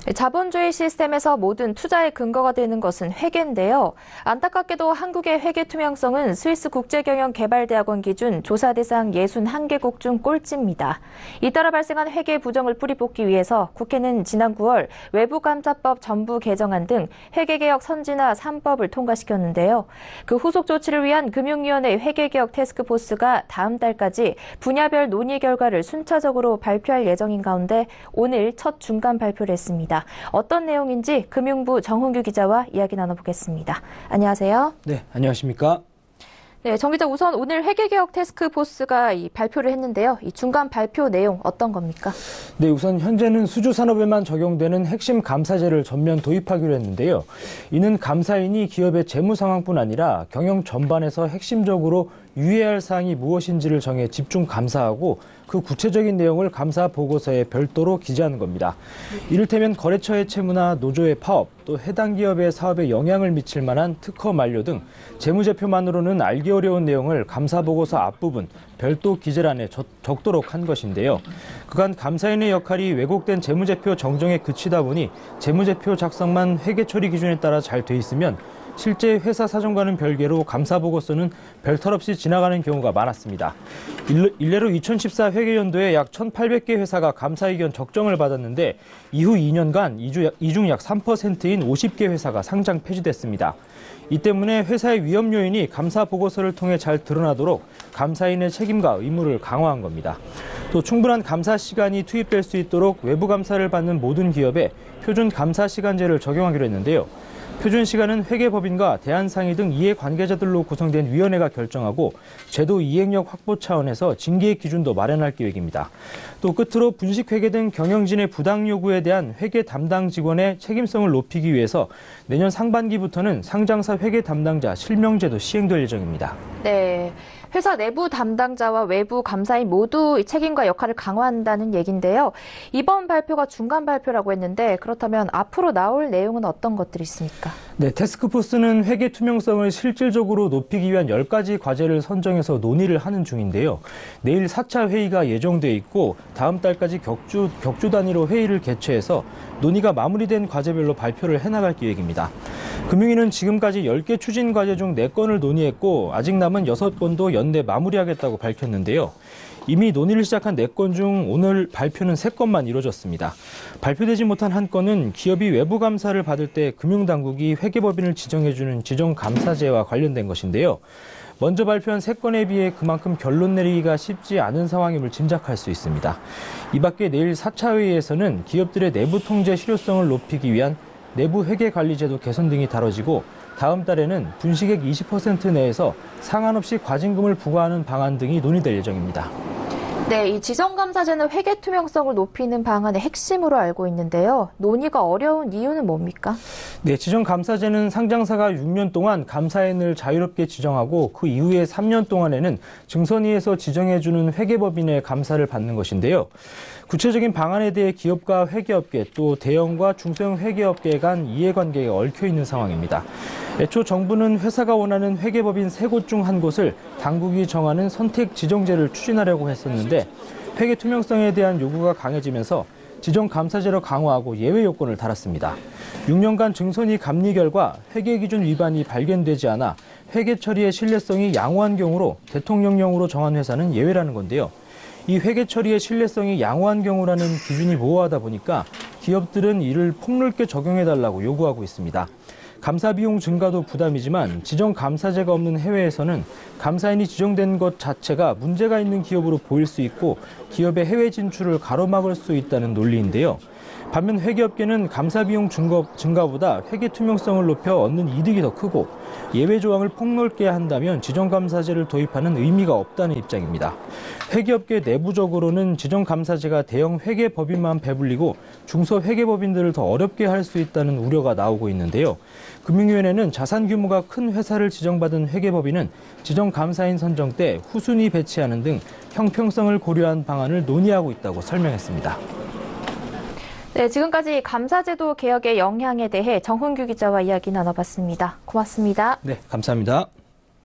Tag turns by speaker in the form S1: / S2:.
S1: 자본주의 시스템에서 모든 투자의 근거가 되는 것은 회계인데요. 안타깝게도 한국의 회계 투명성은 스위스 국제경영개발대학원 기준 조사 대상 61개국 중 꼴찌입니다. 이따라 발생한 회계 부정을 뿌리뽑기 위해서 국회는 지난 9월 외부감사법 전부 개정안 등 회계개혁 선진화 3법을 통과시켰는데요. 그 후속 조치를 위한 금융위원회 회계개혁 태스크포스가 다음 달까지 분야별 논의 결과를 순차적으로 발표할 예정인 가운데 오늘 첫 중간 발표를 했습니다. 어떤 내용인지 금융부 정훈규 기자와 이야기 나눠보겠습니다. 안녕하세요.
S2: 네, 안녕하십니까?
S1: 네, 정 기자, 우선 오늘 회계개혁 태스크포스가 발표를 했는데요. 이 중간 발표 내용 어떤 겁니까?
S2: 네, 우선 현재는 수주산업에만 적용되는 핵심 감사제를 전면 도입하기로 했는데요. 이는 감사인이 기업의 재무 상황뿐 아니라 경영 전반에서 핵심적으로 유의해야 할 사항이 무엇인지를 정해 집중 감사하고 그 구체적인 내용을 감사 보고서에 별도로 기재하는 겁니다. 이를테면 거래처의 채무나 노조의 파업, 또 해당 기업의 사업에 영향을 미칠 만한 특허 만료 등 재무제표만으로는 알기 어려운 내용을 감사 보고서 앞부분 별도 기재란에 적도록 한 것인데요. 그간 감사인의 역할이 왜곡된 재무제표 정정에 그치다 보니 재무제표 작성만 회계 처리 기준에 따라 잘 돼 있으면 실제 회사 사정과는 별개로 감사보고서는 별탈 없이 지나가는 경우가 많았습니다. 일례로 2014 회계연도에 약 1,800개 회사가 감사의견 적정을 받았는데 이후 2년간 이 중 약 3%인 50개 회사가 상장 폐지됐습니다. 이 때문에 회사의 위험 요인이 감사 보고서를 통해 잘 드러나도록 감사인의 책임과 의무를 강화한 겁니다. 또 충분한 감사 시간이 투입될 수 있도록 외부 감사를 받는 모든 기업에 표준 감사 시간제를 적용하기로 했는데요. 표준 시간은 회계법인과 대한상의 등 이해관계자들로 구성된 위원회가 결정하고 제도 이행력 확보 차원에서 징계 기준도 마련할 계획입니다. 또 끝으로 분식회계 등 경영진의 부당 요구에 대한 회계 담당 직원의 책임성을 높이기 위해서 내년 상반기부터는 상장사 회계 담당자 실명제도 시행될 예정입니다.
S1: 네. 회사 내부 담당자와 외부 감사인 모두 책임과 역할을 강화한다는 얘기인데요. 이번 발표가 중간 발표라고 했는데 그렇다면 앞으로 나올 내용은 어떤 것들이 있습니까?
S2: 네, 태스크포스는 회계 투명성을 실질적으로 높이기 위한 10가지 과제를 선정해서 논의를 하는 중인데요. 내일 4차 회의가 예정돼 있고 다음 달까지 격주 단위로 회의를 개최해서 논의가 마무리된 과제별로 발표를 해나갈 계획입니다. 금융위는 지금까지 10개 추진 과제 중 4건을 논의했고 아직 남은 6건도 연내 마무리하겠다고 밝혔는데요. 이미 논의를 시작한 4건 중 오늘 발표는 3건만 이루어졌습니다. 발표되지 못한 한 건은 기업이 외부 감사를 받을 때 금융당국이 회계법인을 지정해주는 지정감사제와 관련된 것인데요. 먼저 발표한 3건에 비해 그만큼 결론 내리기가 쉽지 않은 상황임을 짐작할 수 있습니다. 이 밖에 내일 4차 회의에서는 기업들의 내부 통제 실효성을 높이기 위한 내부 회계관리제도 개선 등이 다뤄지고 다음 달에는 분식액 20% 내에서 상한없이 과징금을 부과하는 방안 등이 논의될 예정입니다.
S1: 네, 이 지정감사제는 회계 투명성을 높이는 방안의 핵심으로 알고 있는데요. 논의가 어려운 이유는 뭡니까?
S2: 네, 지정감사제는 상장사가 6년 동안 감사인을 자유롭게 지정하고 그 이후에 3년 동안에는 증선위에서 지정해주는 회계법인의 감사를 받는 것인데요. 구체적인 방안에 대해 기업과 회계업계 또 대형과 중소형 회계업계 간 이해관계가 얽혀있는 상황입니다. 애초 정부는 회사가 원하는 회계법인 3곳 중 한 곳을 당국이 정하는 선택 지정제를 추진하려고 했었는데 회계 투명성에 대한 요구가 강해지면서 지정감사제로 강화하고 예외 요건을 달았습니다. 6년간 증선위 감리 결과 회계기준 위반이 발견되지 않아 회계 처리의 신뢰성이 양호한 경우로 대통령령으로 정한 회사는 예외라는 건데요. 이 회계 처리의 신뢰성이 양호한 경우라는 기준이 모호하다 보니까 기업들은 이를 폭넓게 적용해달라고 요구하고 있습니다. 감사 비용 증가도 부담이지만 지정감사제가 없는 해외에서는 감사인이 지정된 것 자체가 문제가 있는 기업으로 보일 수 있고 기업의 해외 진출을 가로막을 수 있다는 논리인데요. 반면 회계업계는 감사 비용 증가보다 회계 투명성을 높여 얻는 이득이 더 크고 예외 조항을 폭넓게 한다면 지정감사제를 도입하는 의미가 없다는 입장입니다. 회계업계 내부적으로는 지정감사제가 대형 회계법인만 배불리고 중소회계법인들을 더 어렵게 할 수 있다는 우려가 나오고 있는데요. 금융위원회는 자산 규모가 큰 회사를 지정받은 회계법인은 지정감사인 선정 때 후순위 배치하는 등 형평성을 고려한 방안을 논의하고 있다고 설명했습니다.
S1: 네, 지금까지 감사제도 개혁의 영향에 대해 정훈규 기자와 이야기 나눠봤습니다. 고맙습니다.
S2: 네, 감사합니다.